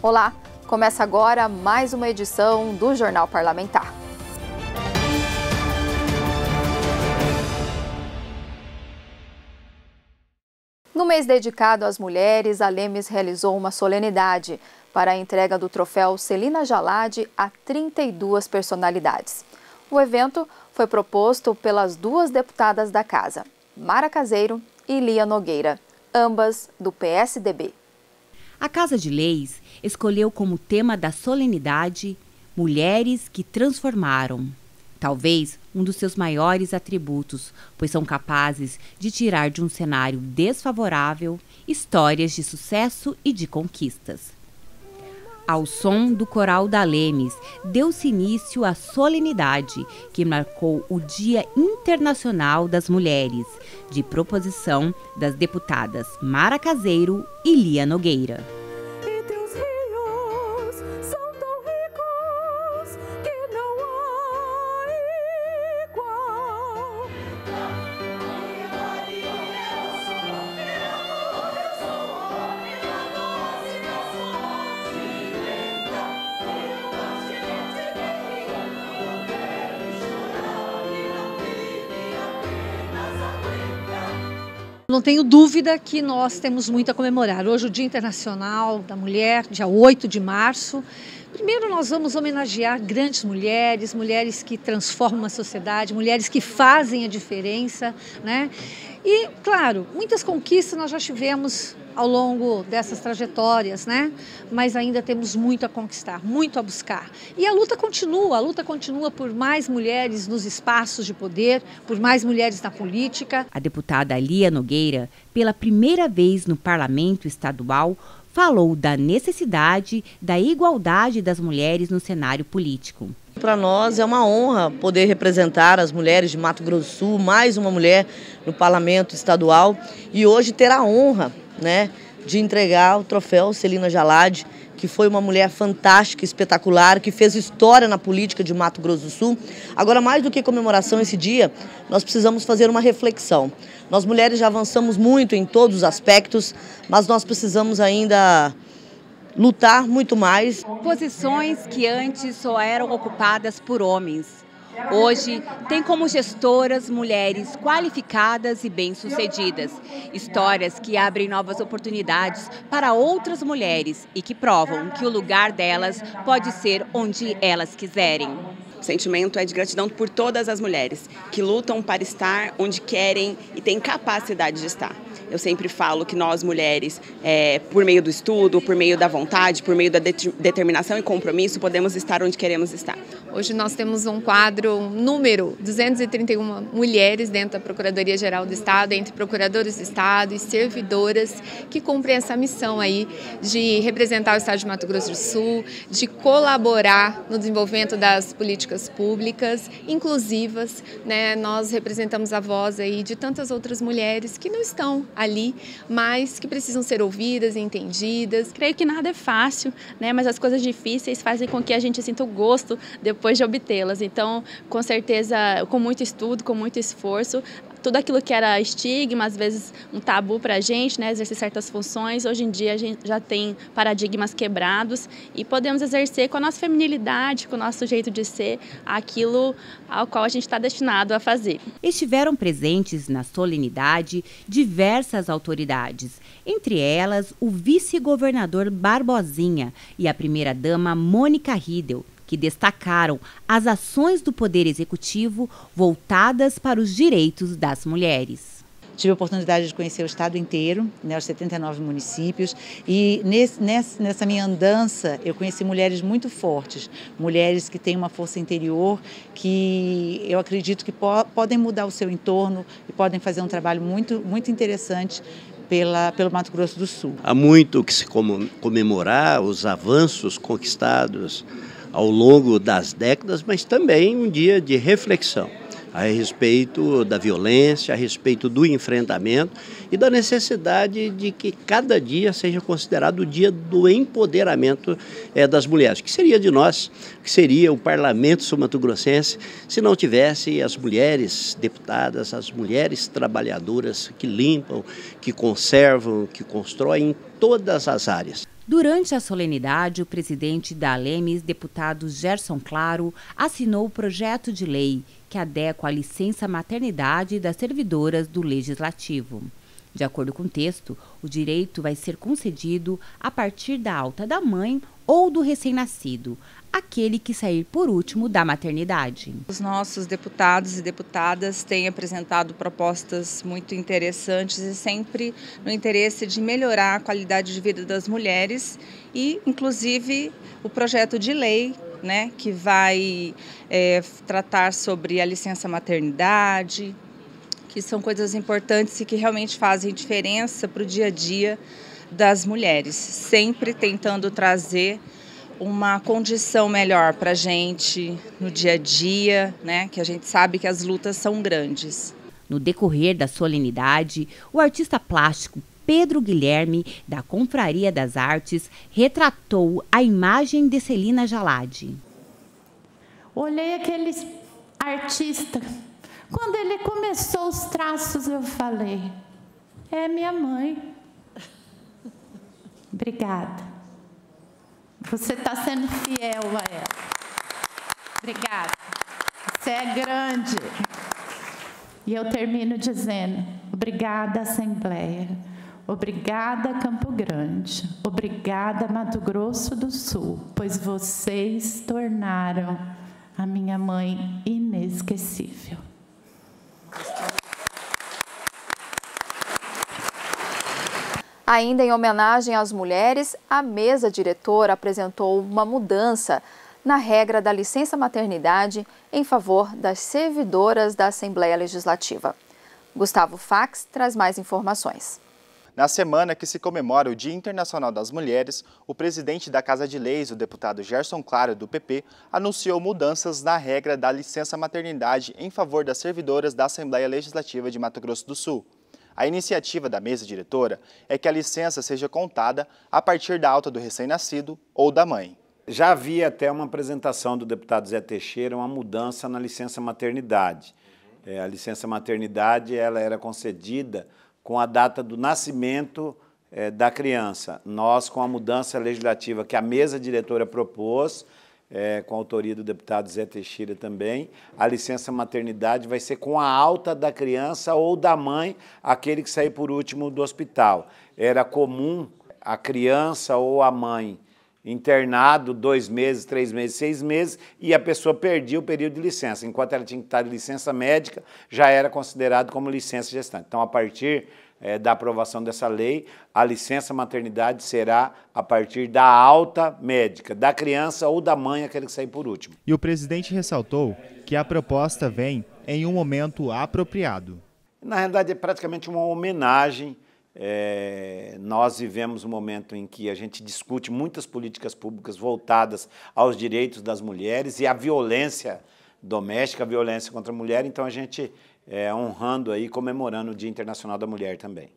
Olá, começa agora mais uma edição do Jornal Parlamentar. No mês dedicado às mulheres, a Lemes realizou uma solenidade para a entrega do troféu Celina Jalad a 32 personalidades. O evento foi proposto pelas duas deputadas da Casa, Mara Caseiro e Lia Nogueira, ambas do PSDB. A Casa de Leis escolheu como tema da solenidade Mulheres que Transformaram. Talvez um dos seus maiores atributos, pois são capazes de tirar de um cenário desfavorável histórias de sucesso e de conquistas. Ao som do coral da Lemes, deu-se início à solenidade que marcou o Dia Internacional das Mulheres, de proposição das deputadas Mara Caseiro e Lia Nogueira. Não tenho dúvida que nós temos muito a comemorar. Hoje, o Dia Internacional da Mulher, dia 8 de março. Primeiro, nós vamos homenagear grandes mulheres, mulheres que transformam a sociedade, mulheres que fazem a diferença, né? E, claro, muitas conquistas nós já tivemos ao longo dessas trajetórias, né? Mas ainda temos muito a conquistar, muito a buscar. E a luta continua por mais mulheres nos espaços de poder, por mais mulheres na política. A deputada Lia Nogueira, pela primeira vez no Parlamento Estadual, falou da necessidade da igualdade das mulheres no cenário político. Para nós é uma honra poder representar as mulheres de Mato Grosso do Sul, mais uma mulher no Parlamento Estadual, e hoje ter a honra, né, de entregar o troféu Celina Jalad, que foi uma mulher fantástica, espetacular, que fez história na política de Mato Grosso do Sul. Agora, mais do que comemoração esse dia, nós precisamos fazer uma reflexão. Nós mulheres já avançamos muito em todos os aspectos, mas nós precisamos ainda lutar muito mais. Posições que antes só eram ocupadas por homens. Hoje, tem como gestoras mulheres qualificadas e bem-sucedidas. Histórias que abrem novas oportunidades para outras mulheres e que provam que o lugar delas pode ser onde elas quiserem. O sentimento é de gratidão por todas as mulheres que lutam para estar onde querem e têm capacidade de estar. Eu sempre falo que nós, mulheres, por meio do estudo, por meio da vontade, por meio da determinação e compromisso, podemos estar onde queremos estar. Hoje nós temos um quadro, um número, 231 mulheres dentro da Procuradoria-Geral do Estado, entre procuradores do Estado e servidoras que cumprem essa missão aí de representar o Estado de Mato Grosso do Sul, de colaborar no desenvolvimento das políticas públicas inclusivas, né? Nós representamos a voz aí de tantas outras mulheres que não estão ali, mas que precisam ser ouvidas e entendidas. Creio que nada é fácil, né? Mas as coisas difíceis fazem com que a gente sinta o gosto depois de obtê-las. Então, com certeza, com muito estudo, com muito esforço, tudo aquilo que era estigma, às vezes um tabu para a gente, né, exercer certas funções, hoje em dia a gente já tem paradigmas quebrados e podemos exercer com a nossa feminilidade, com o nosso jeito de ser, aquilo ao qual a gente está destinado a fazer. Estiveram presentes na solenidade diversas autoridades, entre elas o vice-governador Barbosinha e a primeira-dama Mônica Riedel, que destacaram as ações do Poder Executivo voltadas para os direitos das mulheres. Tive a oportunidade de conhecer o estado inteiro, né, os 79 municípios, e nessa minha andança eu conheci mulheres muito fortes, mulheres que têm uma força interior, que eu acredito que podem mudar o seu entorno e podem fazer um trabalho muito interessante pelo Mato Grosso do Sul. Há muito que se comemorar os avanços conquistados ao longo das décadas, mas também um dia de reflexão a respeito da violência, a respeito do enfrentamento e da necessidade de que cada dia seja considerado o dia do empoderamento das mulheres. O que seria de nós, o que seria o Parlamento sul-mato-grossense se não tivesse as mulheres deputadas, as mulheres trabalhadoras que limpam, que conservam, que constroem em todas as áreas. Durante a solenidade, o presidente da Alemes, deputado Gerson Claro, assinou o projeto de lei que adequa a licença maternidade das servidoras do Legislativo. De acordo com o texto, o direito vai ser concedido a partir da alta da mãe ou do recém-nascido, aquele que sair por último da maternidade. Os nossos deputados e deputadas têm apresentado propostas muito interessantes e sempre no interesse de melhorar a qualidade de vida das mulheres e, inclusive, o projeto de lei, né, que vai tratar sobre a licença maternidade, que são coisas importantes e que realmente fazem diferença para o dia a dia das mulheres, sempre tentando trazer uma condição melhor para a gente no dia a dia, né? Que a gente sabe que as lutas são grandes. No decorrer da solenidade, o artista plástico Pedro Guilherme, da Confraria das Artes, retratou a imagem de Celina Jalade. Olhei aquele artista. Quando ele começou os traços, eu falei, é minha mãe. Obrigada. Você está sendo fiel a ela. Obrigada. Você é grande. E eu termino dizendo, obrigada, Assembleia. Obrigada, Campo Grande. Obrigada, Mato Grosso do Sul, pois vocês tornaram a minha mãe inesquecível. Ainda em homenagem às mulheres, a mesa diretora apresentou uma mudança na regra da licença maternidade em favor das servidoras da Assembleia Legislativa. Gustavo Fax traz mais informações. Na semana que se comemora o Dia Internacional das Mulheres, o presidente da Casa de Leis, o deputado Gerson Claro, do PP, anunciou mudanças na regra da licença maternidade em favor das servidoras da Assembleia Legislativa de Mato Grosso do Sul. A iniciativa da mesa diretora é que a licença seja contada a partir da alta do recém-nascido ou da mãe. Já havia até uma apresentação do deputado Zé Teixeira, uma mudança na licença maternidade. A licença maternidade ela era concedida com a data do nascimento da criança. Nós, com a mudança legislativa que a mesa diretora propôs, com a autoria do deputado Zé Teixeira também, a licença maternidade vai ser com a alta da criança ou da mãe, aquele que sair por último do hospital. Era comum a criança ou a mãe internado 2 meses, 3 meses, 6 meses, e a pessoa perdia o período de licença. Enquanto ela tinha que estar de licença médica, já era considerado como licença gestante. Então, a partir da aprovação dessa lei, a licença maternidade será a partir da alta médica, da criança ou da mãe, aquele que sair por último. E o presidente ressaltou que a proposta vem em um momento apropriado. Na realidade, é praticamente uma homenagem. Nós vivemos um momento em que a gente discute muitas políticas públicas voltadas aos direitos das mulheres e à violência doméstica, a violência contra a mulher, então a gente honrando aí, comemorando o Dia Internacional da Mulher também.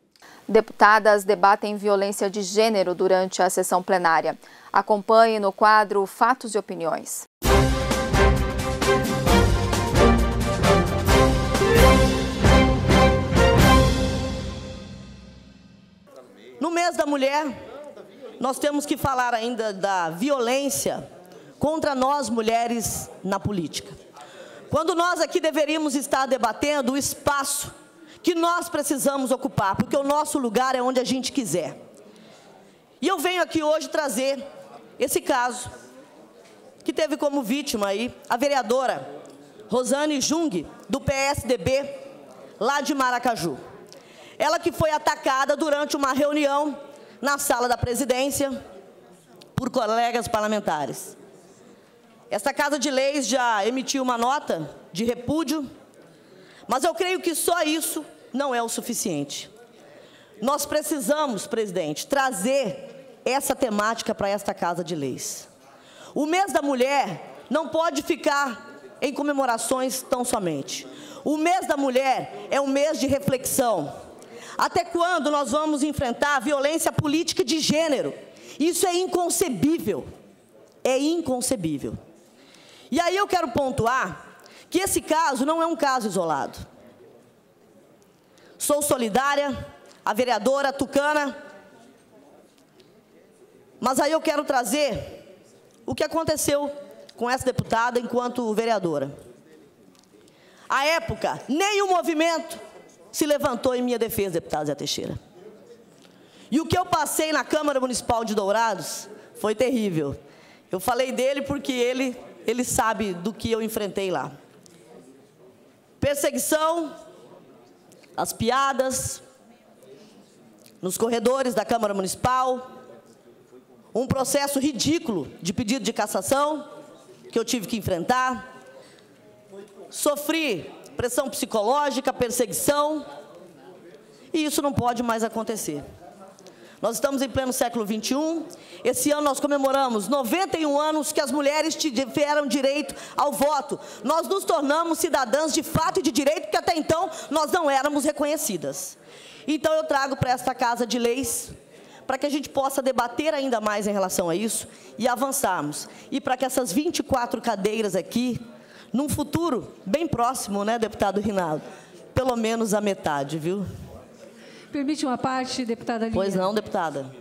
Deputadas debatem violência de gênero durante a sessão plenária. Acompanhe no quadro Fatos e Opiniões. No mês da mulher, nós temos que falar ainda da violência contra nós mulheres na política. Quando nós aqui deveríamos estar debatendo o espaço que nós precisamos ocupar, porque o nosso lugar é onde a gente quiser. E eu venho aqui hoje trazer esse caso, que teve como vítima aí a vereadora Rosane Jung, do PSDB, lá de Maracaju. Ela que foi atacada durante uma reunião na sala da presidência por colegas parlamentares. Esta Casa de Leis já emitiu uma nota de repúdio, mas eu creio que só isso não é o suficiente. Nós precisamos, presidente, trazer essa temática para esta Casa de Leis. O mês da mulher não pode ficar em comemorações tão somente. O mês da mulher é um mês de reflexão. Até quando nós vamos enfrentar a violência política de gênero? Isso é inconcebível. É inconcebível. E aí eu quero pontuar que esse caso não é um caso isolado. Sou solidária, a vereadora Tucana Mas aí eu quero trazer o que aconteceu com essa deputada enquanto vereadora. À época, nenhum movimento se levantou em minha defesa, deputado Zé Teixeira. E o que eu passei na Câmara Municipal de Dourados foi terrível. Eu falei dele porque ele sabe do que eu enfrentei lá. Perseguição, as piadas, nos corredores da Câmara Municipal, um processo ridículo de pedido de cassação que eu tive que enfrentar. Sofri pressão psicológica, perseguição, e isso não pode mais acontecer. Nós estamos em pleno século XXI, esse ano nós comemoramos 91 anos que as mulheres tiveram direito ao voto. Nós nos tornamos cidadãs de fato e de direito, porque até então nós não éramos reconhecidas. Então eu trago para esta Casa de Leis, para que a gente possa debater ainda mais em relação a isso e avançarmos. E para que essas 24 cadeiras aqui, num futuro bem próximo, né, deputado Rinaldo, pelo menos a metade, viu? Permite uma parte, deputada Lia? Pois não, deputada.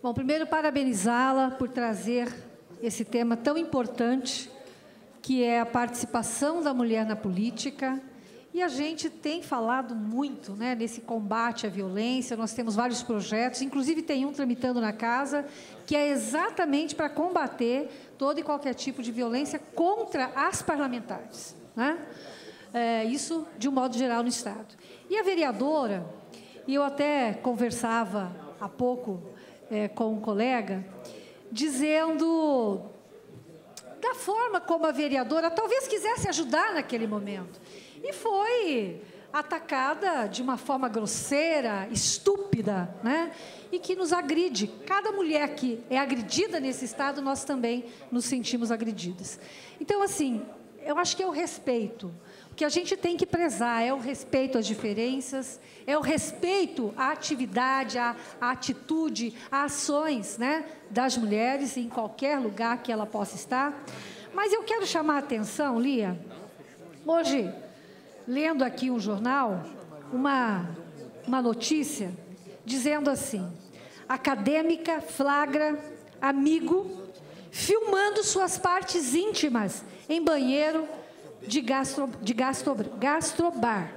Bom, primeiro parabenizá-la por trazer esse tema tão importante, que é a participação da mulher na política. E a gente tem falado muito, né, nesse combate à violência. Nós temos vários projetos, inclusive tem um tramitando na casa, que é exatamente para combater todo e qualquer tipo de violência contra as parlamentares, né? Isso de um modo geral no Estado. E a vereadora, e eu até conversava há pouco com um colega, dizendo da forma como a vereadora talvez quisesse ajudar naquele momento. E foi atacada de uma forma grosseira, estúpida, né? E que nos agride. Cada mulher que é agredida nesse Estado, nós também nos sentimos agredidas. Então, assim, eu acho que é o respeito. O que a gente tem que prezar é o respeito às diferenças, é o respeito à atividade, à atitude, às ações, né, das mulheres em qualquer lugar que ela possa estar. Mas eu quero chamar a atenção, Lia, hoje, lendo aqui um jornal, uma notícia, dizendo assim: acadêmica flagra amigo filmando suas partes íntimas em banheiro de gastrobar.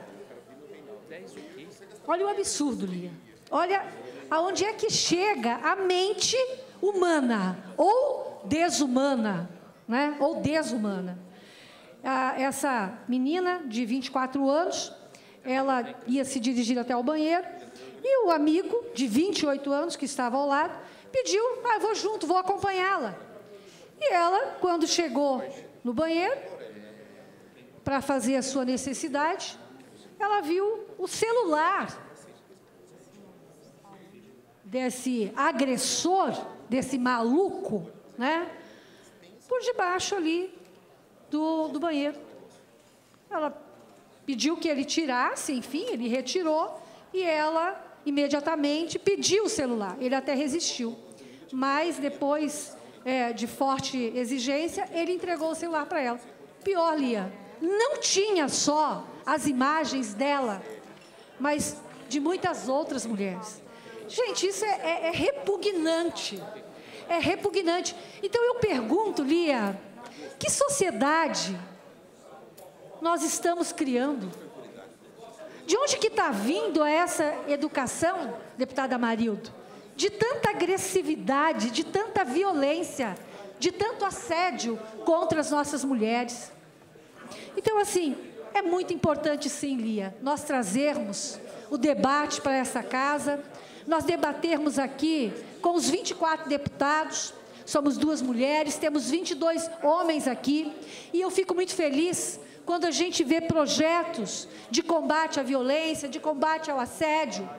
Olha o absurdo, Lia. Olha aonde é que chega a mente humana, ou desumana, né? Ou desumana. Essa menina de 24 anos, ela ia se dirigir até o banheiro, e o amigo de 28 anos, que estava ao lado, pediu: eu vou junto, vou acompanhá-la. E ela, quando chegou no banheiro, para fazer a sua necessidade, ela viu o celular desse agressor, desse maluco, né, por debaixo ali do banheiro. Ela pediu que ele tirasse, enfim, ele retirou, e ela imediatamente pediu o celular. Ele até resistiu, mas depois de forte exigência, ele entregou o celular para ela. Pior, Lia, não tinha só as imagens dela, mas de muitas outras mulheres. Gente, isso é repugnante. É repugnante. Então eu pergunto, Lia, que sociedade nós estamos criando? De onde que está vindo essa educação, deputada Marildo? De tanta agressividade, de tanta violência, de tanto assédio contra as nossas mulheres. Então, assim, é muito importante, sim, Lia, nós trazermos o debate para essa casa, nós debatermos aqui com os 24 deputados, somos 2 mulheres, temos 22 homens aqui, e eu fico muito feliz quando a gente vê projetos de combate à violência, de combate ao assédio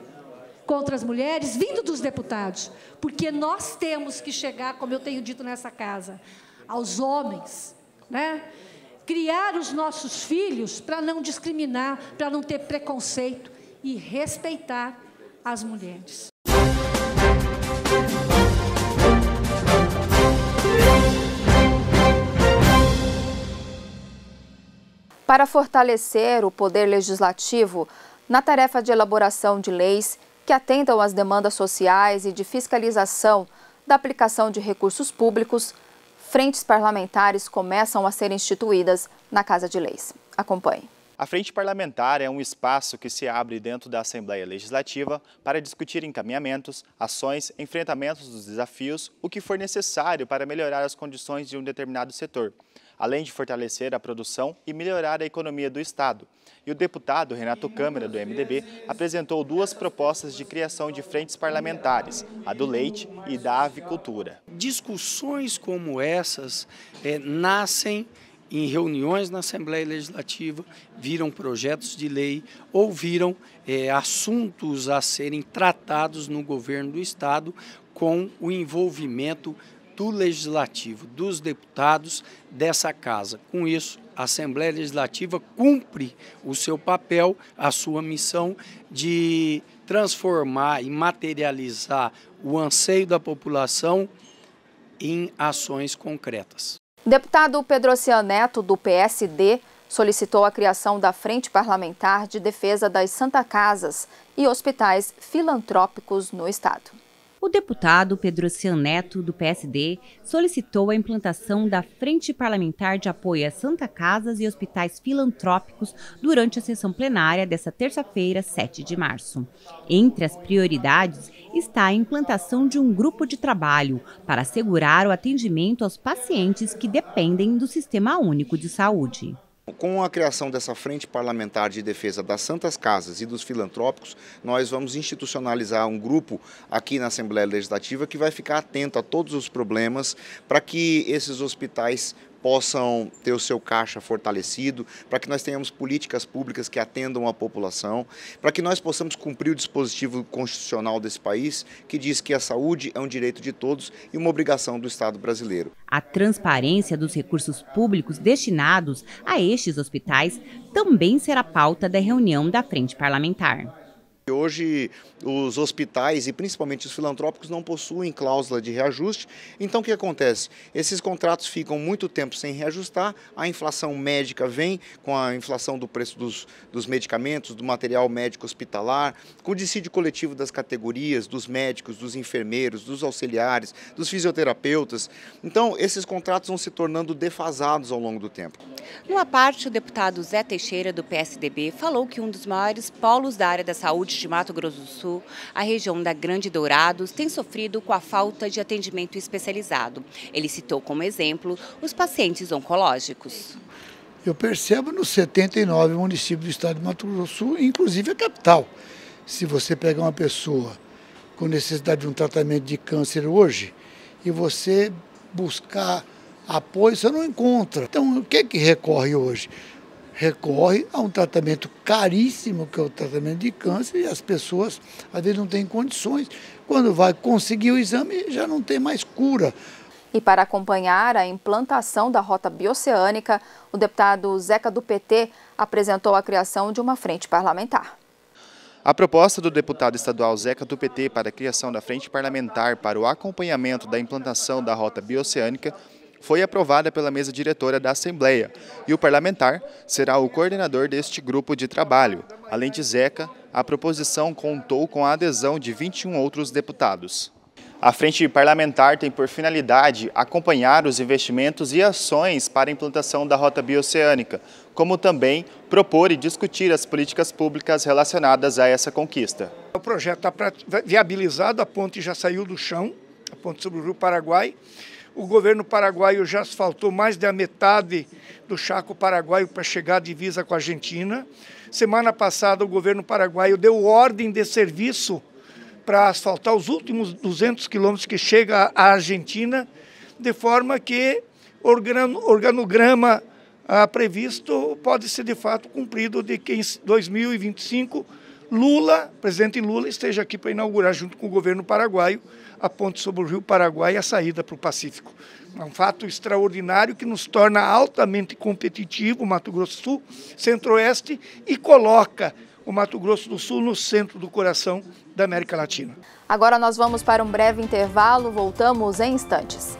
contra as mulheres, vindo dos deputados, porque nós temos que chegar, como eu tenho dito nessa casa, aos homens, né? Criar os nossos filhos para não discriminar, para não ter preconceito e respeitar as mulheres. Para fortalecer o poder legislativo na tarefa de elaboração de leis que atendam às demandas sociais e de fiscalização da aplicação de recursos públicos, frentes parlamentares começam a ser instituídas na Casa de Leis. Acompanhe. A Frente Parlamentar é um espaço que se abre dentro da Assembleia Legislativa para discutir encaminhamentos, ações, enfrentamentos dos desafios, o que for necessário para melhorar as condições de um determinado setor, além de fortalecer a produção e melhorar a economia do Estado. E o deputado Renato Câmara, do MDB, apresentou 2 propostas de criação de frentes parlamentares, a do leite e da avicultura. Discussões como essas nascem em reuniões na Assembleia Legislativa, viram projetos de lei ou viram assuntos a serem tratados no governo do Estado com o envolvimento do Legislativo, dos deputados dessa casa. Com isso, a Assembleia Legislativa cumpre o seu papel, a sua missão de transformar e materializar o anseio da população em ações concretas. Deputado Pedrocian Neto, do PSD, solicitou a criação da Frente Parlamentar de Defesa das Santas Casas e hospitais filantrópicos no Estado. O deputado Pedrocian Neto, do PSD, solicitou a implantação da Frente Parlamentar de Apoio às Santas Casas e Hospitais Filantrópicos durante a sessão plenária desta terça-feira, 7 de março. Entre as prioridades está a implantação de um grupo de trabalho para assegurar o atendimento aos pacientes que dependem do Sistema Único de Saúde. Com a criação dessa Frente Parlamentar de Defesa das Santas Casas e dos Filantrópicos, nós vamos institucionalizar um grupo aqui na Assembleia Legislativa que vai ficar atento a todos os problemas para que esses hospitais possam ter o seu caixa fortalecido, para que nós tenhamos políticas públicas que atendam a população, para que nós possamos cumprir o dispositivo constitucional desse país, que diz que a saúde é um direito de todos e uma obrigação do Estado brasileiro. A transparência dos recursos públicos destinados a estes hospitais também será pauta da reunião da Frente Parlamentar. Hoje, os hospitais e principalmente os filantrópicos não possuem cláusula de reajuste, então o que acontece? Esses contratos ficam muito tempo sem reajustar, a inflação médica vem com a inflação do preço dos medicamentos, do material médico hospitalar, com o dissídio coletivo das categorias, dos médicos, dos enfermeiros, dos auxiliares, dos fisioterapeutas. Então, esses contratos vão se tornando defasados ao longo do tempo. Numa parte, o deputado Zé Teixeira, do PSDB, falou que um dos maiores polos da área da saúde de Mato Grosso do Sul, a região da Grande Dourados, tem sofrido com a falta de atendimento especializado. Ele citou como exemplo os pacientes oncológicos. Eu percebo nos 79 municípios do estado de Mato Grosso do Sul, inclusive a capital. Se você pegar uma pessoa com necessidade de um tratamento de câncer hoje e você buscar apoio, você não encontra. Então, o que é que recorre hoje? Recorre a um tratamento caríssimo, que é o tratamento de câncer, e as pessoas, às vezes, não têm condições. Quando vai conseguir o exame, já não tem mais cura. E para acompanhar a implantação da Rota Bioceânica, o deputado Zeca, do PT, apresentou a criação de uma frente parlamentar. A proposta do deputado estadual Zeca, do PT, para a criação da Frente Parlamentar para o acompanhamento da implantação da Rota Bioceânica foi aprovada pela mesa diretora da Assembleia e o parlamentar será o coordenador deste grupo de trabalho. Além de Zeca, a proposição contou com a adesão de 21 outros deputados. A Frente Parlamentar tem por finalidade acompanhar os investimentos e ações para a implantação da Rota Bioceânica, como também propor e discutir as políticas públicas relacionadas a essa conquista. O projeto está viabilizado, a ponte já saiu do chão, a ponte sobre o Rio Paraguai. O governo paraguaio já asfaltou mais da metade do Chaco Paraguaio para chegar à divisa com a Argentina. Semana passada, o governo paraguaio deu ordem de serviço para asfaltar os últimos 200 quilômetros que chega à Argentina, de forma que o organograma previsto pode ser de fato cumprido de que em 2025 presidente Lula esteja aqui para inaugurar junto com o governo paraguaio a ponte sobre o Rio Paraguai e a saída para o Pacífico. É um fato extraordinário que nos torna altamente competitivo o Mato Grosso do Sul, Centro-Oeste, e coloca o Mato Grosso do Sul no centro do coração da América Latina. Agora nós vamos para um breve intervalo, voltamos em instantes.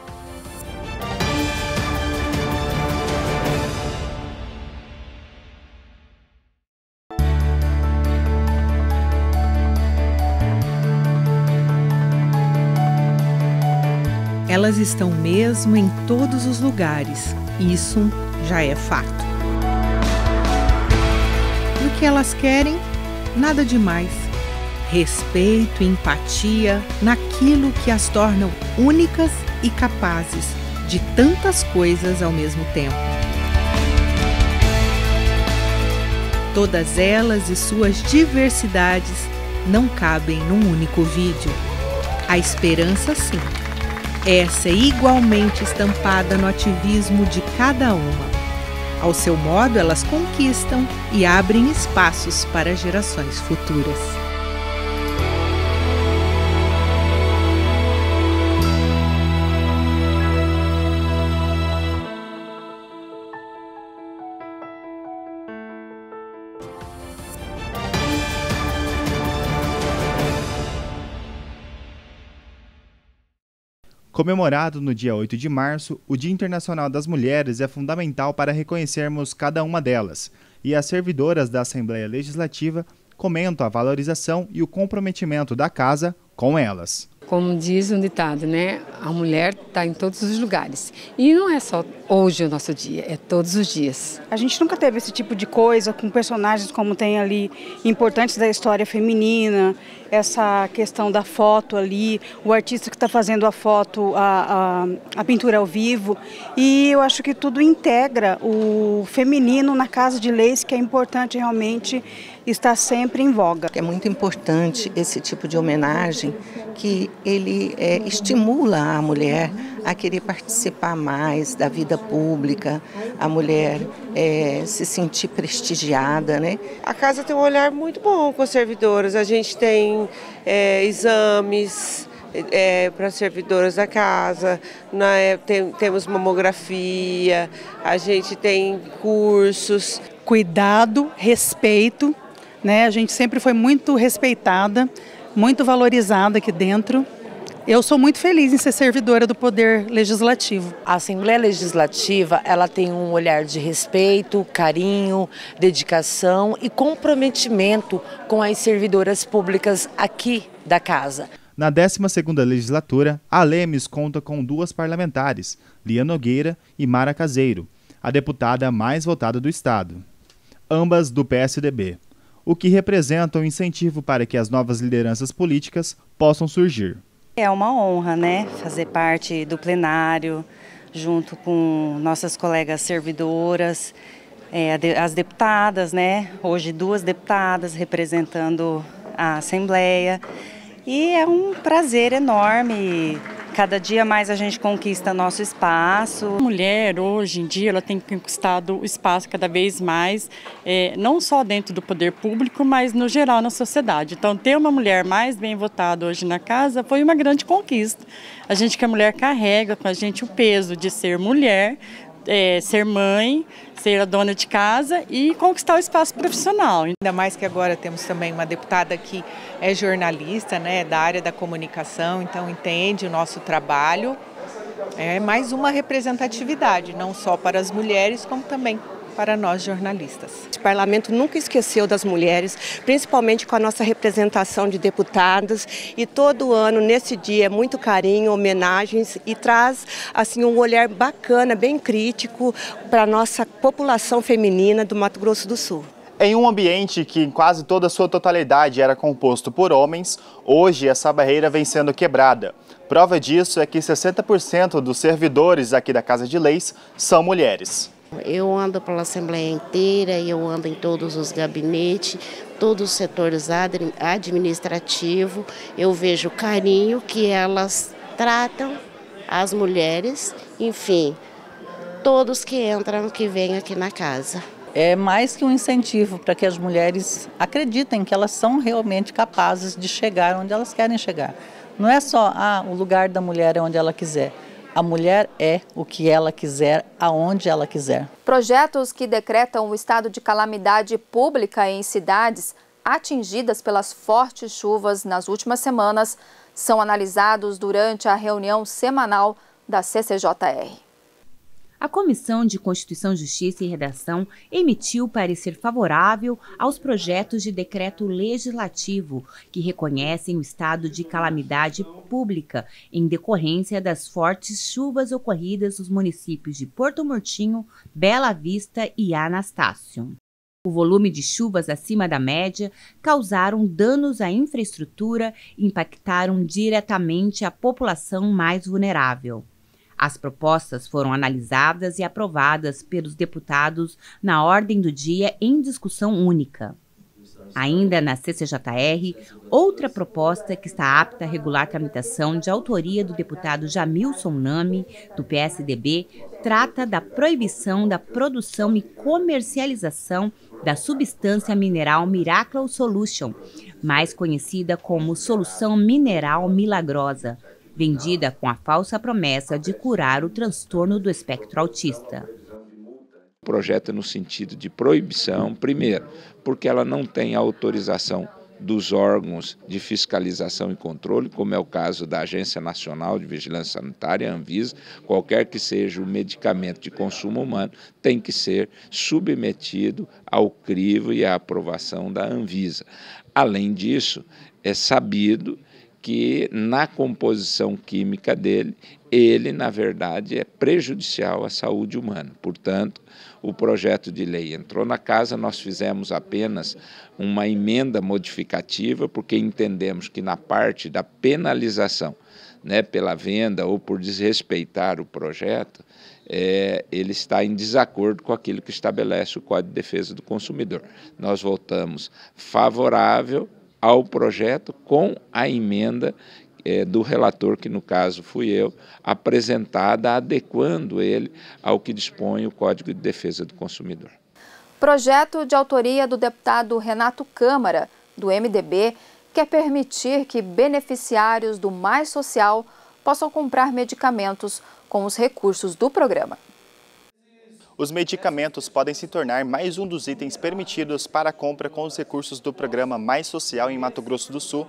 Elas estão mesmo em todos os lugares. Isso já é fato. E o que elas querem? Nada demais. Respeito e empatia naquilo que as tornam únicas e capazes de tantas coisas ao mesmo tempo. Todas elas e suas diversidades não cabem num único vídeo. A esperança, sim. Essa é igualmente estampada no ativismo de cada uma. Ao seu modo, elas conquistam e abrem espaços para gerações futuras. Comemorado no dia 8 de março, o Dia Internacional das Mulheres é fundamental para reconhecermos cada uma delas, e as servidoras da Assembleia Legislativa comentam a valorização e o comprometimento da casa com elas. Como diz um ditado, né? A mulher está em todos os lugares. E não é só hoje o nosso dia, é todos os dias. A gente nunca teve esse tipo de coisa com personagens como tem ali, importantes da história feminina, essa questão da foto ali, o artista que está fazendo a foto, a pintura ao vivo. E eu acho que tudo integra o feminino na Casa de Leis, que é importante realmente estar sempre em voga. É muito importante esse tipo de homenagem, que ele estimula a mulher a querer participar mais da vida pública, a mulher se sentir prestigiada, né? A casa tem um olhar muito bom com as servidoras. A gente tem exames para as servidoras da casa, temos mamografia, a gente tem cursos. Cuidado, respeito, né? A gente sempre foi muito respeitada, muito valorizada aqui dentro. Eu sou muito feliz em ser servidora do Poder Legislativo. A Assembleia Legislativa, ela tem um olhar de respeito, carinho, dedicação e comprometimento com as servidoras públicas aqui da casa. Na 12ª legislatura, a Lemes conta com 2 parlamentares, Lia Nogueira e Mara Caseiro, a deputada mais votada do estado, ambas do PSDB, o que representa um incentivo para que as novas lideranças políticas possam surgir. É uma honra, né, fazer parte do plenário, junto com nossas colegas servidoras, as deputadas, né, hoje 2 deputadas representando a Assembleia. E é um prazer enorme, cada dia mais a gente conquista nosso espaço. A mulher, hoje em dia, ela tem conquistado o espaço cada vez mais, não só dentro do poder público, mas no geral na sociedade. Então, ter uma mulher mais bem votada hoje na casa foi uma grande conquista. A gente que a mulher carrega com a gente o peso de ser mulher, ser mãe, ser a dona de casa e conquistar o espaço profissional. Ainda mais que agora temos também uma deputada que é jornalista, né, da área da comunicação, então entende o nosso trabalho. É mais uma representatividade, não só para as mulheres, como também para nós jornalistas. O parlamento nunca esqueceu das mulheres, principalmente com a nossa representação de deputadas, e todo ano, nesse dia, é muito carinho, homenagens, e traz assim um olhar bacana, bem crítico para a nossa população feminina do Mato Grosso do Sul. Em um ambiente que em quase toda a sua totalidade era composto por homens, hoje essa barreira vem sendo quebrada. Prova disso é que 60% dos servidores aqui da Casa de Leis são mulheres. Eu ando pela Assembleia inteira, eu ando em todos os gabinetes, todos os setores administrativos. Eu vejo o carinho que elas tratam as mulheres, enfim, todos que entram, que vêm aqui na casa. É mais que um incentivo para que as mulheres acreditem que elas são realmente capazes de chegar onde elas querem chegar. Não é só, o lugar da mulher é onde ela quiser. A mulher é o que ela quiser, aonde ela quiser. Projetos que decretam o estado de calamidade pública em cidades atingidas pelas fortes chuvas nas últimas semanas são analisados durante a reunião semanal da CCJR. A Comissão de Constituição, Justiça e Redação emitiu parecer favorável aos projetos de decreto legislativo que reconhecem o estado de calamidade pública em decorrência das fortes chuvas ocorridas nos municípios de Porto Murtinho, Bela Vista e Anastácio. O volume de chuvas acima da média causaram danos à infraestrutura e impactaram diretamente a população mais vulnerável. As propostas foram analisadas e aprovadas pelos deputados na ordem do dia em discussão única. Ainda na CCJR, outra proposta que está apta a regular a tramitação de autoria do deputado Jamilson Nami, do PSDB, trata da proibição da produção e comercialização da substância mineral Miracle Solution, mais conhecida como solução mineral milagrosa, vendida com a falsa promessa de curar o transtorno do espectro autista. O projeto é no sentido de proibição, primeiro, porque ela não tem autorização dos órgãos de fiscalização e controle, como é o caso da Agência Nacional de Vigilância Sanitária, Anvisa. Qualquer que seja o medicamento de consumo humano tem que ser submetido ao crivo e à aprovação da Anvisa. Além disso, é sabido que na composição química dele, ele, na verdade, é prejudicial à saúde humana. Portanto, o projeto de lei entrou na casa, nós fizemos apenas uma emenda modificativa, porque entendemos que na parte da penalização, pela venda ou por desrespeitar o projeto, ele está em desacordo com aquilo que estabelece o Código de Defesa do Consumidor. Nós votamos favorável ao projeto com a emenda do relator, que no caso fui eu, apresentada, adequando ele ao que dispõe o Código de Defesa do Consumidor. Projeto de autoria do deputado Renato Câmara, do MDB, quer permitir que beneficiários do Mais Social possam comprar medicamentos com os recursos do programa. Os medicamentos podem se tornar mais um dos itens permitidos para a compra com os recursos do programa Mais Social em Mato Grosso do Sul,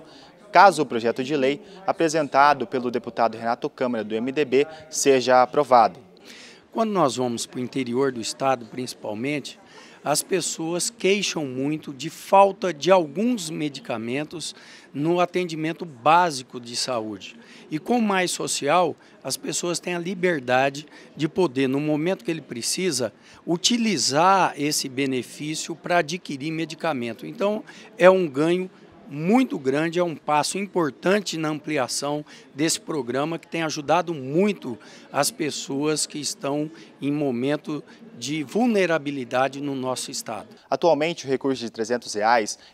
caso o projeto de lei apresentado pelo deputado Renato Câmara, do MDB, seja aprovado. Quando nós vamos para o interior do estado, principalmente, as pessoas queixam muito de falta de alguns medicamentos no atendimento básico de saúde. E com o Mais Social, as pessoas têm a liberdade de poder, no momento que ele precisa, utilizar esse benefício para adquirir medicamento. Então, é um ganho muito grande, é um passo importante na ampliação desse programa que tem ajudado muito as pessoas que estão em momento de vulnerabilidade no nosso estado. Atualmente, o recurso de R$ 300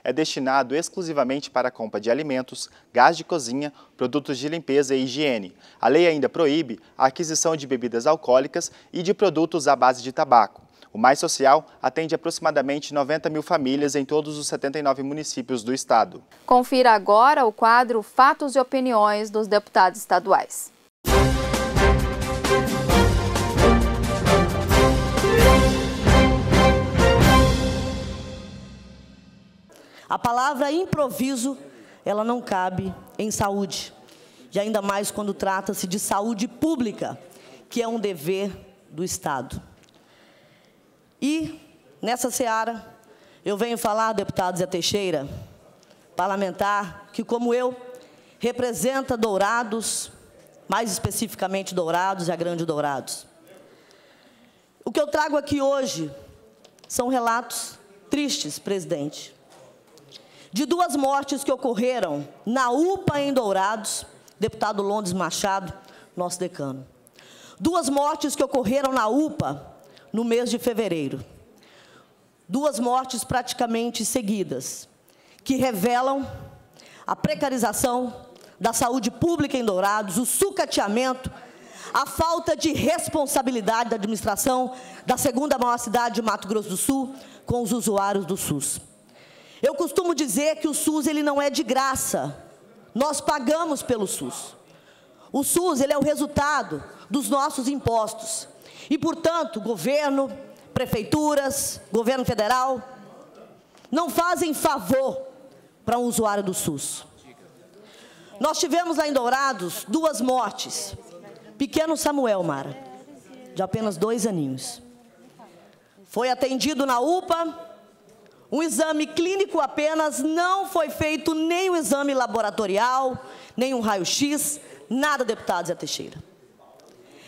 é destinado exclusivamente para a compra de alimentos, gás de cozinha, produtos de limpeza e higiene. A lei ainda proíbe a aquisição de bebidas alcoólicas e de produtos à base de tabaco. O Mais Social atende aproximadamente 90 mil famílias em todos os 79 municípios do estado. Confira agora o quadro Fatos e Opiniões dos deputados estaduais. A palavra improviso, ela não cabe em saúde, e ainda mais quando trata-se de saúde pública, que é um dever do Estado. E, nessa seara, eu venho falar, deputado Zé Teixeira, parlamentar, que, como eu, representa Dourados, mais especificamente Dourados e a Grande Dourados. O que eu trago aqui hoje são relatos tristes, presidente, de 2 mortes que ocorreram na UPA em Dourados, deputado Londres Machado, nosso decano. 2 mortes que ocorreram na UPA no mês de fevereiro. 2 mortes praticamente seguidas, que revelam a precarização da saúde pública em Dourados, o sucateamento, a falta de responsabilidade da administração da 2ª maior cidade de Mato Grosso do Sul com os usuários do SUS. Eu costumo dizer que o SUS ele não é de graça, nós pagamos pelo SUS. O SUS ele é o resultado dos nossos impostos. E, portanto, governo, prefeituras, governo federal, não fazem favor para um usuário do SUS. Nós tivemos lá em Dourados 2 mortes. Pequeno Samuel, Mara, de apenas 2 aninhos. Foi atendido na UPA, um exame clínico apenas, não foi feito nem o exame laboratorial, nem um raio-x, nada, deputado Zé Teixeira.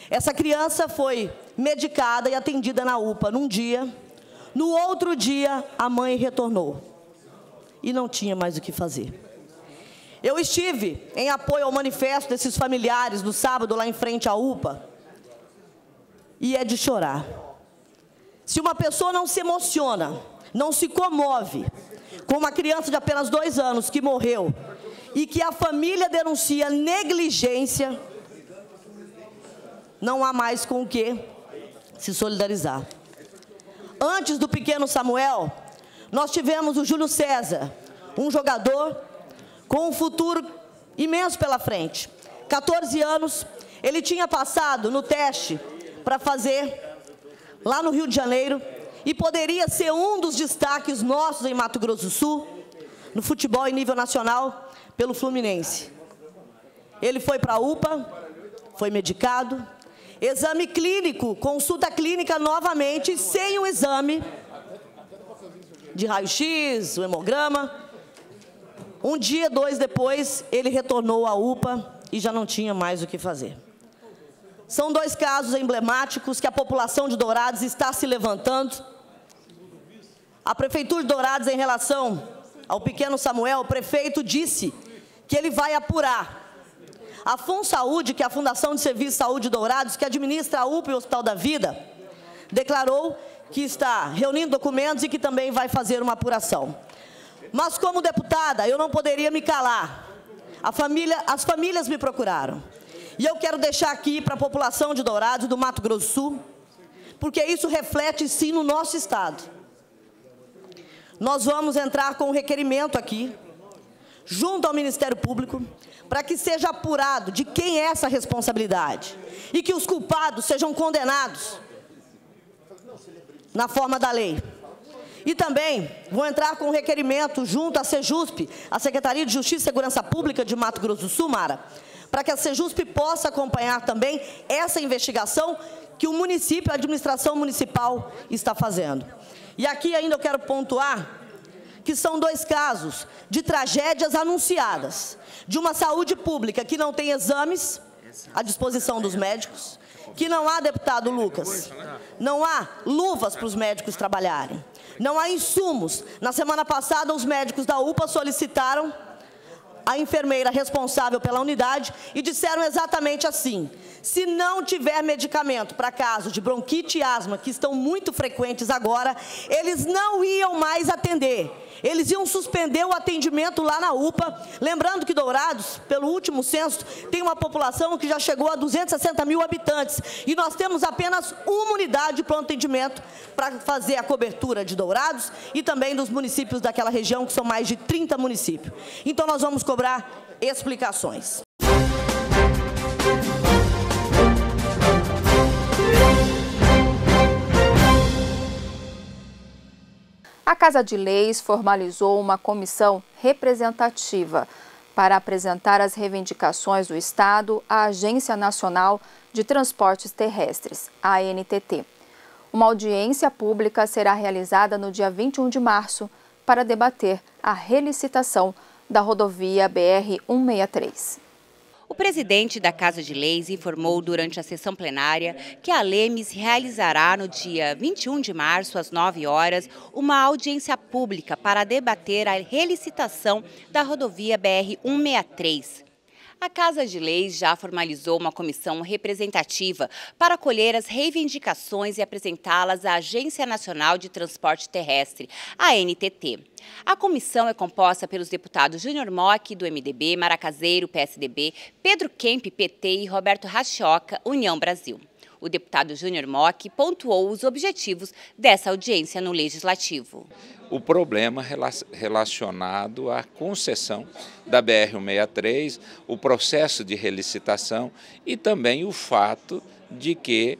Essa criança foi medicada e atendida na UPA num dia, no outro dia a mãe retornou e não tinha mais o que fazer. Eu estive em apoio ao manifesto desses familiares no sábado lá em frente à UPA e é de chorar. Se uma pessoa não se emociona, não se comove com uma criança de apenas 2 anos que morreu e que a família denuncia negligência, não há mais com o que se solidarizar. Antes do pequeno Samuel, nós tivemos o Júlio César, um jogador com um futuro imenso pela frente. 14 anos, ele tinha passado no teste para fazer lá no Rio de Janeiro e poderia ser um dos destaques nossos em Mato Grosso do Sul, no futebol em nível nacional, pelo Fluminense. Ele foi para a UPA, foi medicado, exame clínico, consulta clínica novamente, sem o exame de raio-x, o hemograma. Um dia, 2 depois, ele retornou à UPA e já não tinha mais o que fazer. São 2 casos emblemáticos que a população de Dourados está se levantando. A Prefeitura de Dourados, em relação ao pequeno Samuel, o prefeito disse que ele vai apurar. A FunSaúde, que é a Fundação de Serviço de Saúde de Dourados, que administra a UPA e o Hospital da Vida, declarou que está reunindo documentos e que também vai fazer uma apuração. Mas, como deputada, eu não poderia me calar. As famílias me procuraram. E eu quero deixar aqui para a população de Dourados, do Mato Grosso do Sul, porque isso reflete, sim, no nosso estado. Nós vamos entrar com um requerimento aqui, junto ao Ministério Público, para que seja apurado de quem é essa responsabilidade e que os culpados sejam condenados na forma da lei. E também vou entrar com um requerimento junto à Sejusp, a Secretaria de Justiça e Segurança Pública de Mato Grosso do Sul, Mara, para que a Sejusp possa acompanhar também essa investigação que o município, a administração municipal está fazendo. E aqui ainda eu quero pontuar que são 2 casos de tragédias anunciadas, de uma saúde pública que não tem exames à disposição dos médicos, que não há, deputado Lucas, não há luvas para os médicos trabalharem, não há insumos. Na semana passada, os médicos da UPA solicitaram a enfermeira responsável pela unidade e disseram exatamente assim: se não tiver medicamento para casos de bronquite e asma, que estão muito frequentes agora, eles não iam mais atender. Eles iam suspender o atendimento lá na UPA. Lembrando que Dourados, pelo último censo, tem uma população que já chegou a 260 mil habitantes. E nós temos apenas uma unidade de pronto atendimento para fazer a cobertura de Dourados e também dos municípios daquela região, que são mais de 30 municípios. Então nós vamos cobrar explicações. A Casa de Leis formalizou uma comissão representativa para apresentar as reivindicações do Estado à Agência Nacional de Transportes Terrestres, a ANTT. Uma audiência pública será realizada no dia 21 de março para debater a relicitação da rodovia BR-163. O presidente da Casa de Leis informou durante a sessão plenária que a Lemes realizará no dia 21 de março, às 9 horas, uma audiência pública para debater a relicitação da rodovia BR-163. A Casa de Leis já formalizou uma comissão representativa para acolher as reivindicações e apresentá-las à Agência Nacional de Transporte Terrestre, a ANTT. A comissão é composta pelos deputados Júnior Mock, do MDB, Mara Caseiro, PSDB, Pedro Kemp, PT e Roberto Rachioca, União Brasil. O deputado Júnior Mock pontuou os objetivos dessa audiência no Legislativo. O problema relacionado à concessão da BR-163, o processo de relicitação e também o fato de que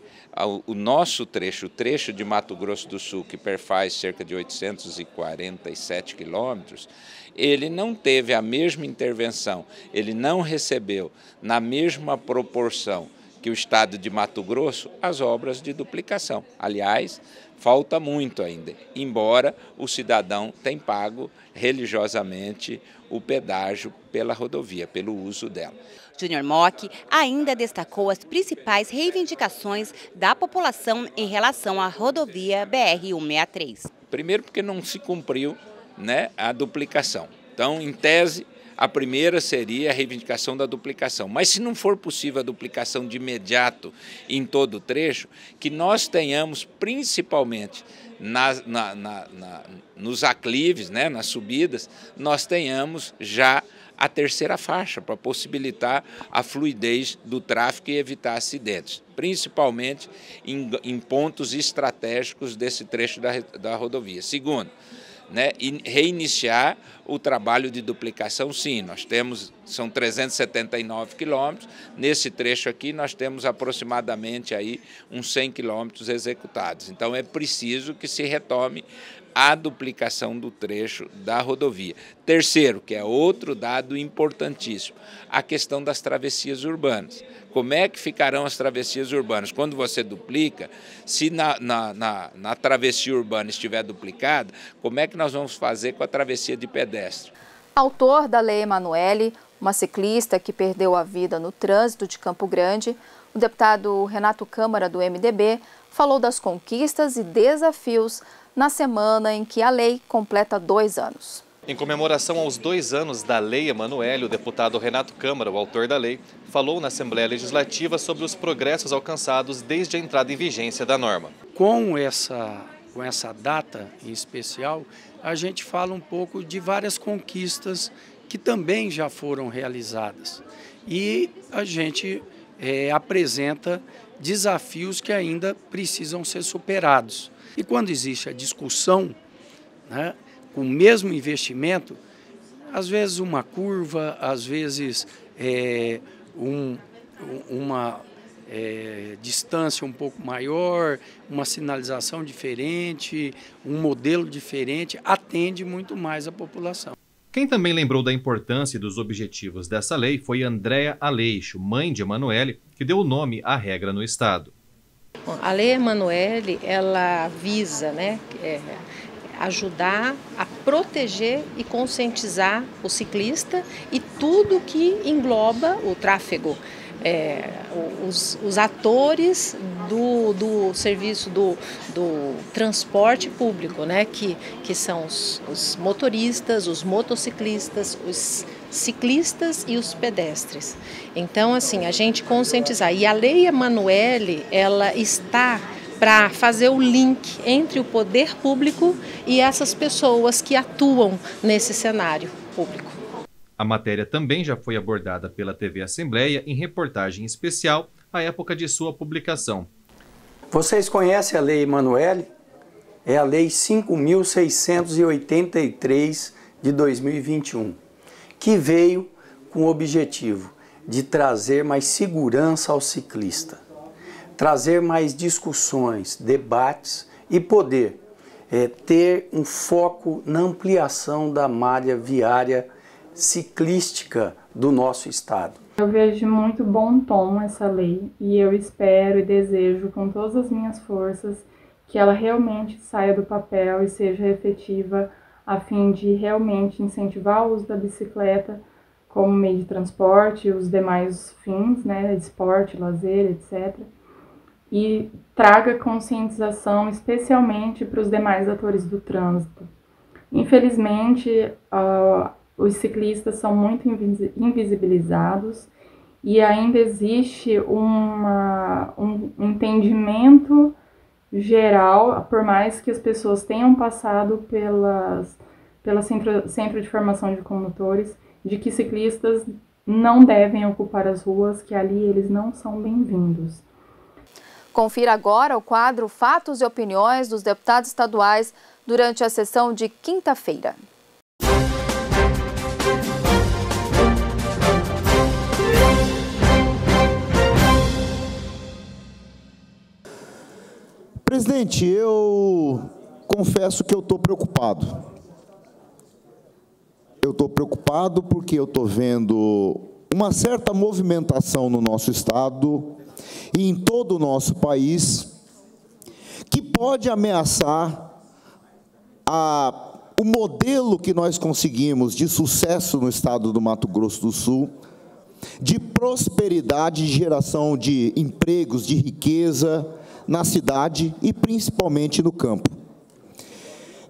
o nosso trecho, o trecho de Mato Grosso do Sul, que perfaz cerca de 847 quilômetros, ele não teve a mesma intervenção, ele não recebeu na mesma proporção que o estado de Mato Grosso as obras de duplicação. Aliás, falta muito ainda, embora o cidadão tenha pago religiosamente o pedágio pela rodovia, pelo uso dela. Júnior Mock ainda destacou as principais reivindicações da população em relação à rodovia BR-163. Primeiro porque não se cumpriu, né, a duplicação. Então, em tese, a primeira seria a reivindicação da duplicação. Mas se não for possível a duplicação de imediato em todo o trecho, que nós tenhamos principalmente nos aclives, né, nas subidas, nós tenhamos já a terceira faixa para possibilitar a fluidez do tráfego e evitar acidentes, principalmente em pontos estratégicos desse trecho da rodovia. Segundo, né, reiniciar o trabalho de duplicação, sim, nós temos, são 379 quilômetros, nesse trecho aqui nós temos aproximadamente aí uns 100 quilômetros executados, então é preciso que se retome a duplicação do trecho da rodovia. Terceiro, que é outro dado importantíssimo, a questão das travessias urbanas. Como é que ficarão as travessias urbanas? Quando você duplica, se na travessia urbana estiver duplicada, como é que nós vamos fazer com a travessia de pedestre? Autor da Lei Emanuele, uma ciclista que perdeu a vida no trânsito de Campo Grande, o deputado Renato Câmara, do MDB, falou das conquistas e desafios na semana em que a lei completa 2 anos. Em comemoração aos 2 anos da Lei Emanuele, o deputado Renato Câmara, o autor da lei, falou na Assembleia Legislativa sobre os progressos alcançados desde a entrada em vigência da norma. Com essa data em especial, a gente fala um pouco de várias conquistas que também já foram realizadas. E a gente apresenta desafios que ainda precisam ser superados. E quando existe a discussão, né, com o mesmo investimento, às vezes uma curva, às vezes uma distância um pouco maior, uma sinalização diferente, um modelo diferente, atende muito mais a população. Quem também lembrou da importância e dos objetivos dessa lei foi Andréa Aleixo, mãe de Emanuele, que deu o nome à regra no estado. A Lei Emanuele, ela visa, né, ajudar a proteger e conscientizar o ciclista e tudo que engloba o tráfego. Os atores do serviço do transporte público, né, que são os motoristas, os motociclistas, os ciclistas e os pedestres. Então, assim, a gente conscientizar. E a Lei Emanuele, ela está para fazer o link entre o poder público e essas pessoas que atuam nesse cenário público. A matéria também já foi abordada pela TV Assembleia em reportagem especial à época de sua publicação. Vocês conhecem a Lei Emanuele? É a Lei 5.683 de 2021, que veio com o objetivo de trazer mais segurança ao ciclista, trazer mais discussões, debates e poder ter um foco na ampliação da malha viária ciclística do nosso estado. Eu vejo de muito bom tom essa lei e eu espero e desejo com todas as minhas forças que ela realmente saia do papel e seja efetiva a fim de realmente incentivar o uso da bicicleta como meio de transporte e os demais fins, né, esporte, lazer, etc. E traga conscientização especialmente para os demais atores do trânsito. Infelizmente, os ciclistas são muito invisibilizados e ainda existe um entendimento geral, por mais que as pessoas tenham passado pela Centro de Formação de Condutores, de que ciclistas não devem ocupar as ruas, que ali eles não são bem-vindos. Confira agora o quadro Fatos e Opiniões dos deputados estaduais durante a sessão de quinta-feira. Presidente, eu confesso que eu estou preocupado. Eu estou preocupado porque eu estou vendo uma certa movimentação no nosso estado e em todo o nosso país, que pode ameaçar o modelo que nós conseguimos de sucesso no estado do Mato Grosso do Sul, de prosperidade, de geração de empregos, de riqueza na cidade e principalmente no campo.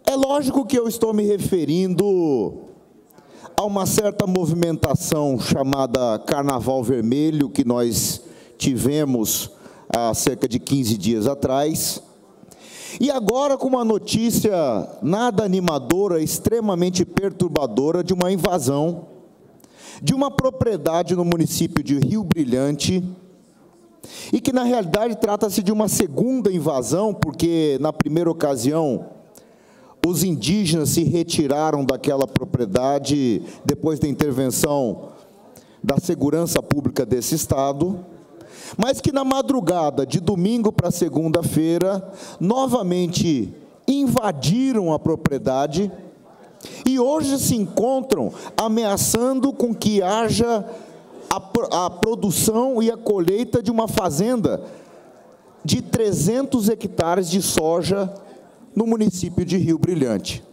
É lógico que eu estou me referindo a uma certa movimentação chamada Carnaval Vermelho, que nós tivemos há cerca de 15 dias atrás, e agora com uma notícia nada animadora, extremamente perturbadora, de uma invasão de uma propriedade no município de Rio Brilhante, e que na realidade trata-se de uma segunda invasão, porque na primeira ocasião os indígenas se retiraram daquela propriedade depois da intervenção da segurança pública desse estado, mas que na madrugada de domingo para segunda-feira novamente invadiram a propriedade e hoje se encontram ameaçando com que haja a produção e a colheita de uma fazenda de 300 hectares de soja no município de Rio Brilhante.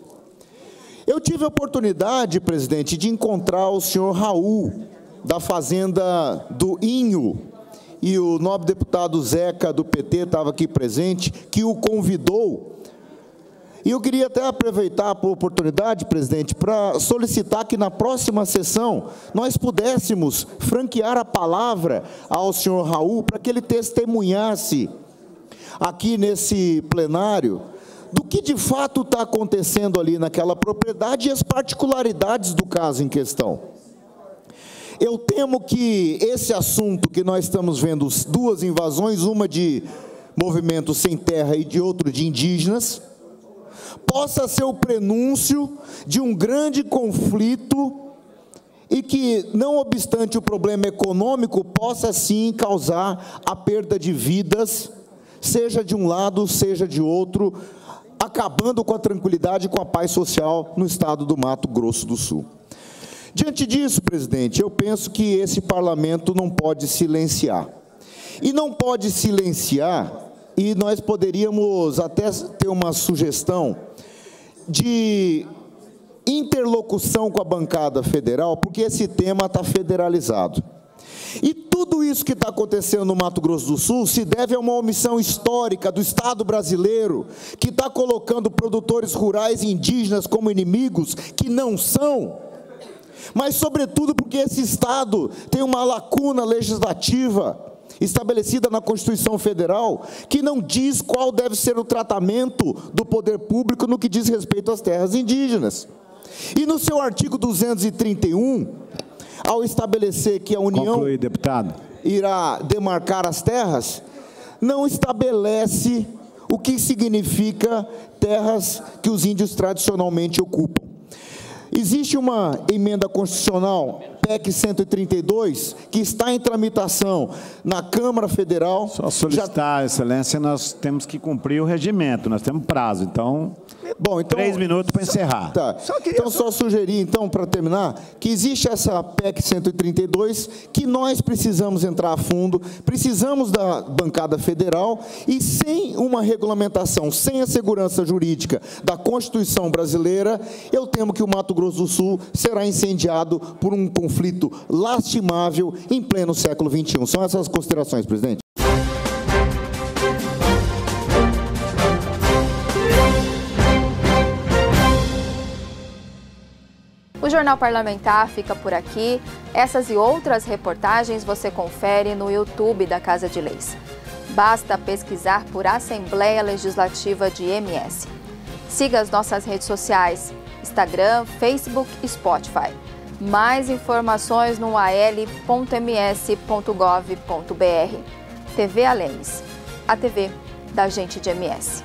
Eu tive a oportunidade, presidente, de encontrar o senhor Raul, da fazenda do Inho, e o nobre deputado Zeca, do PT, estava aqui presente, que o convidou. E eu queria até aproveitar a oportunidade, presidente, para solicitar que na próxima sessão nós pudéssemos franquear a palavra ao senhor Raul para que ele testemunhasse aqui nesse plenário do que de fato está acontecendo ali naquela propriedade e as particularidades do caso em questão. Eu temo que esse assunto que nós estamos vendo, duas invasões, uma de movimento sem terra e de outro de indígenas, possa ser o prenúncio de um grande conflito e que, não obstante o problema econômico, possa sim causar a perda de vidas, seja de um lado, seja de outro, acabando com a tranquilidade e com a paz social no estado do Mato Grosso do Sul. Diante disso, presidente, eu penso que esse parlamento não pode silenciar. E não pode silenciar, e nós poderíamos até ter uma sugestão de interlocução com a bancada federal, porque esse tema está federalizado. E tudo isso que está acontecendo no Mato Grosso do Sul se deve a uma omissão histórica do Estado brasileiro, que está colocando produtores rurais e indígenas como inimigos, que não são, mas, sobretudo, porque esse Estado tem uma lacuna legislativa estabelecida na Constituição Federal, que não diz qual deve ser o tratamento do poder público no que diz respeito às terras indígenas. E no seu artigo 231, ao estabelecer que a União Conclui, deputado, irá demarcar as terras, não estabelece o que significa terras que os índios tradicionalmente ocupam. Existe uma emenda constitucional, PEC 132, que está em tramitação na Câmara Federal. Só solicitar, Excelência, nós temos que cumprir o regimento, nós temos prazo, então, bom, então 3 minutos para encerrar. Tá. Então, só sugerir, então, para terminar, que existe essa PEC 132, que nós precisamos entrar a fundo, precisamos da bancada federal, e sem uma regulamentação, sem a segurança jurídica da Constituição brasileira, eu temo que o Mato Grosso do Sul será incendiado por um conflito lastimável em pleno século XXI. São essas as considerações, presidente. O Jornal Parlamentar fica por aqui. Essas e outras reportagens você confere no YouTube da Casa de Leis. Basta pesquisar por Assembleia Legislativa de MS. Siga as nossas redes sociais, Instagram, Facebook e Spotify. Mais informações no al.ms.gov.br. TV Alemes, a TV da gente de MS.